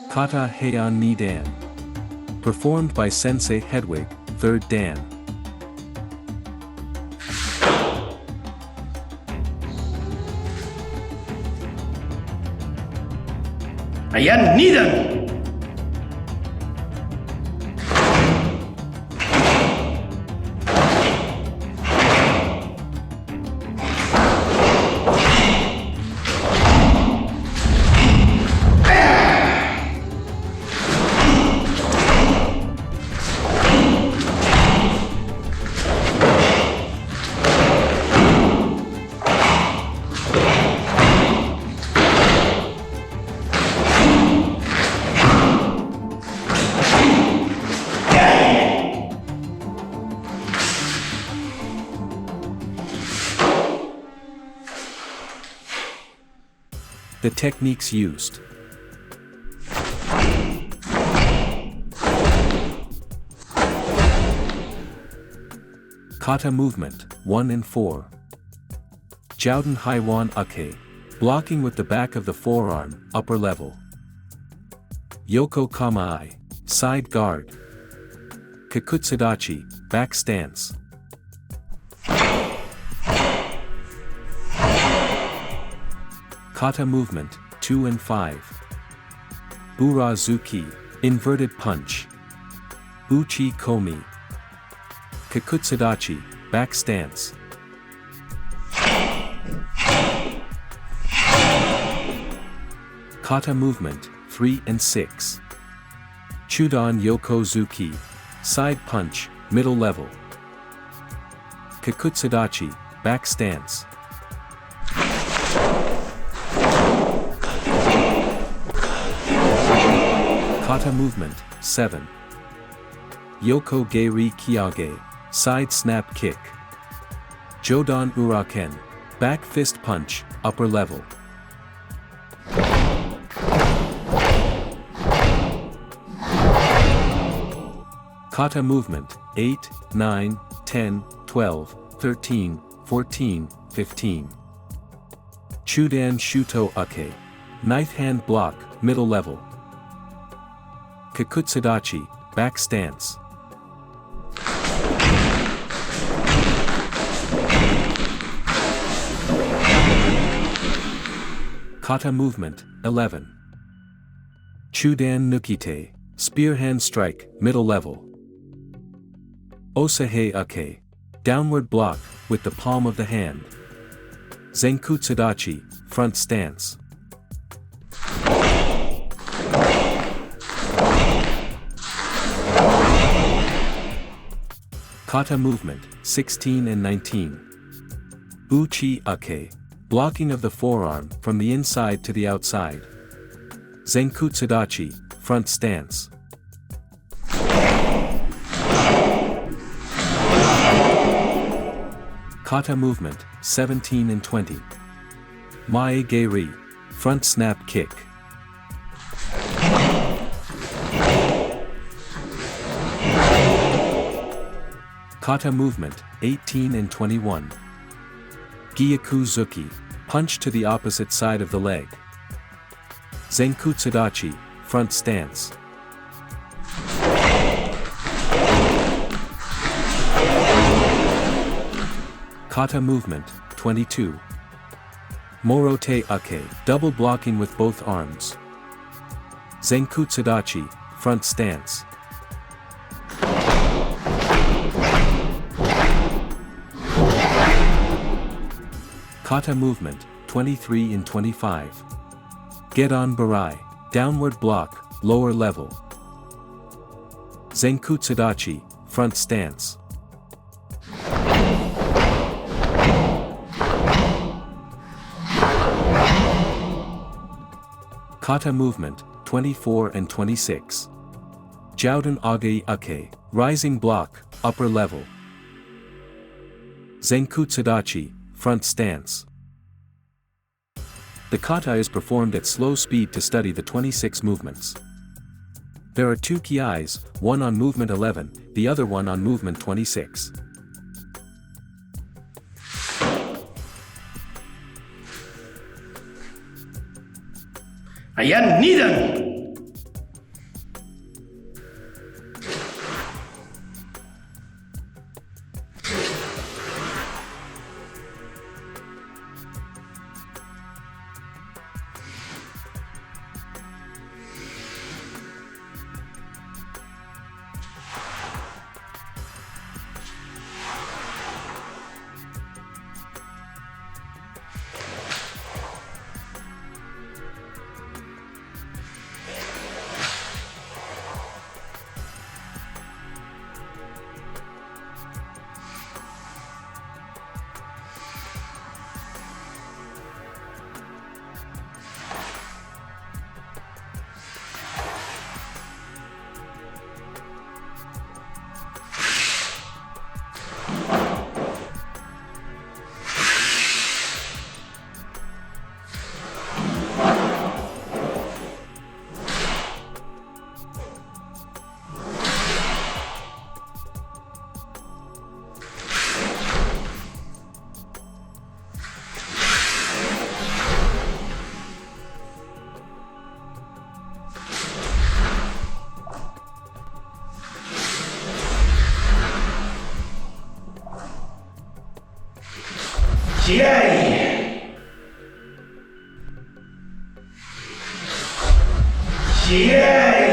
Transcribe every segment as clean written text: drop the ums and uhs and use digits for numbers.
Kata Heian ni Dan. Performed by Sensei Hedwig, 3rd Dan. Ayan, Nidan! The techniques used. Kata movement, 1 and 4. Jouden Haiwan Ake. Blocking with the back of the forearm, upper level. Yoko Kamaai. Side guard. Kakutsadachi, back stance. Kata movement, 2 and 5. Burazuki, inverted punch. Uchi Komi. Kakutsadachi, back stance. Kata movement, 3 and 6. Chudan Yokozuki, side punch, middle level. Kakutsadachi, back stance. Kata movement, 7. Yoko Geiri Kyage, side snap kick. Jodan Uraken, back fist punch, upper level. Kata movement, 8, 9, 10, 12, 13, 14, 15. Chudan Shuto Ake, knife hand block, middle level. Kakutsadachi, back stance. Kata movement, 11. Chudan Nukite, spear hand strike, middle level. Osahei Ake, downward block, with the palm of the hand. Zenkutsadachi, front stance. Kata movement, 16 and 19. Uchi Ake, blocking of the forearm from the inside to the outside. Zenkutsadachi, front stance. Kata movement, 17 and 20. Mae Geiri, front snap kick. Kata movement, 18 and 21. Gyakuzuki, punch to the opposite side of the leg. Zenkutsadachi, front stance. Kata movement, 22. Morote Ake, double blocking with both arms. Zenkutsadachi, front stance. Kata movement, 23 and 25. Gedan Barai, downward block, lower level. Zenkutsadachi, front stance. Kata movement, 24 and 26. Jouden Agei Ake, rising block, upper level. Zenkutsadachi, front stance. The kata is performed at slow speed to study the 26 movements. There are 2 kiais, one on movement 11, the other one on movement 26. Ayan, Nidan! Сияй! Сияй!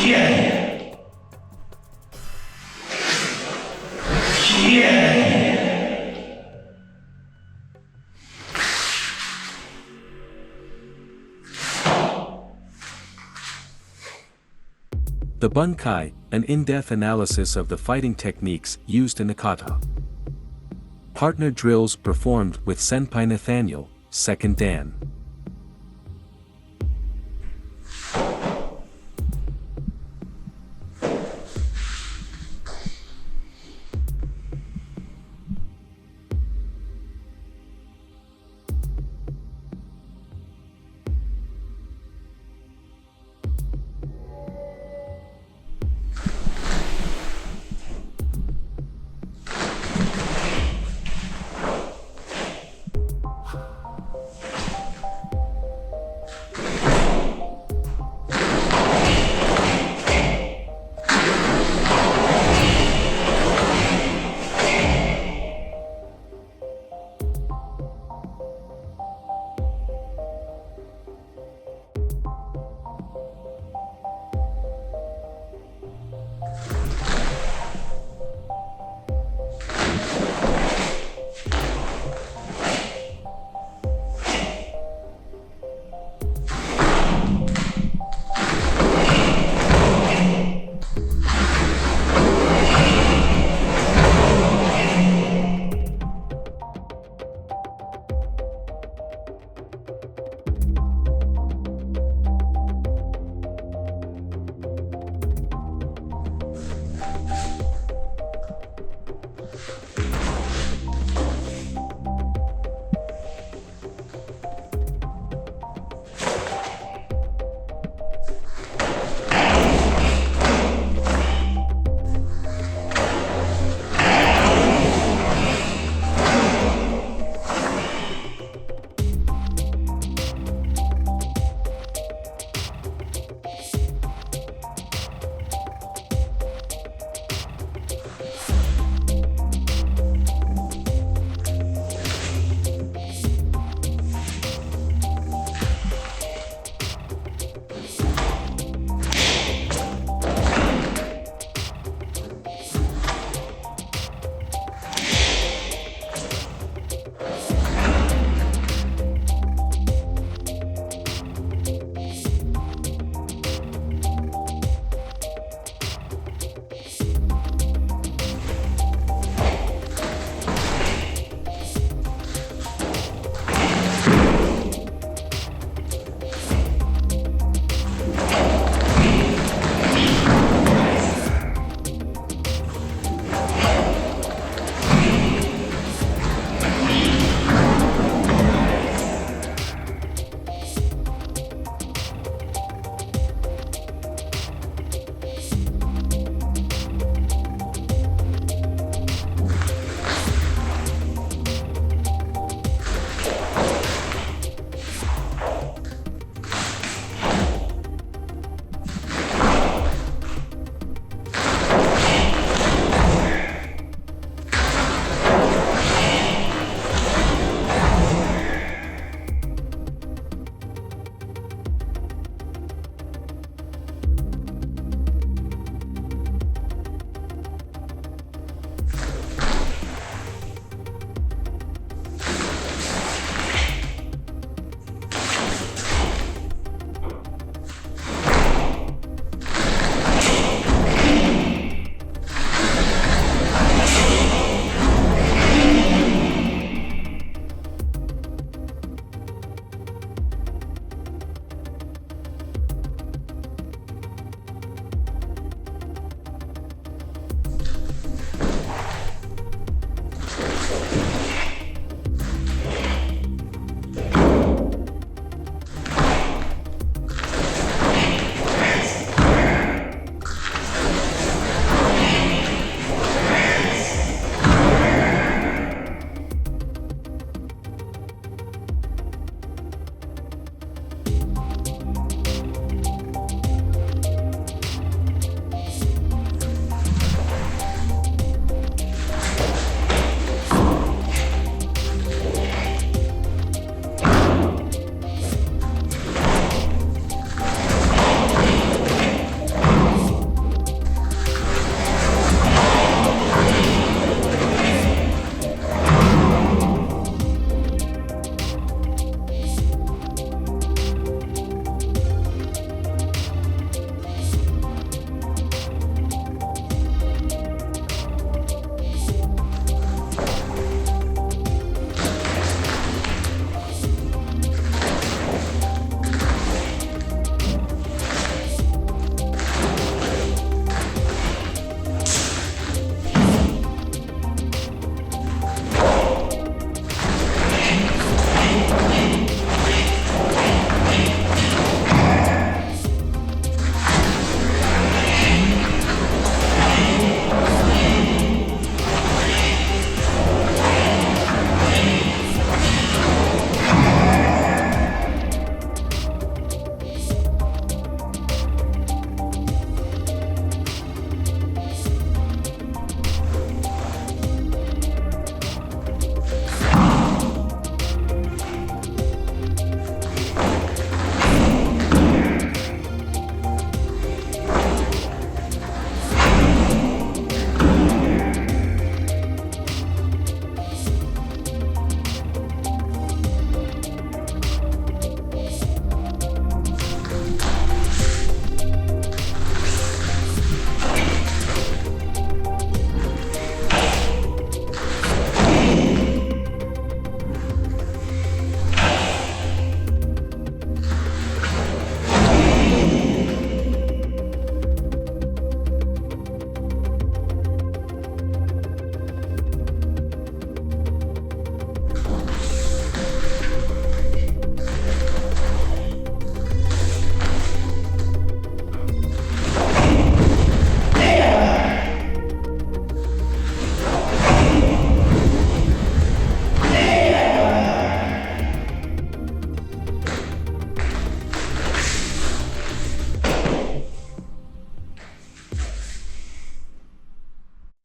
Сияй! Сияй! The Bunkai, an in-depth analysis of the fighting techniques used in the kata. Partner drills performed with Senpai Nathaniel, 2nd Dan.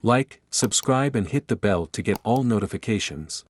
Like, subscribe and hit the bell to get all notifications.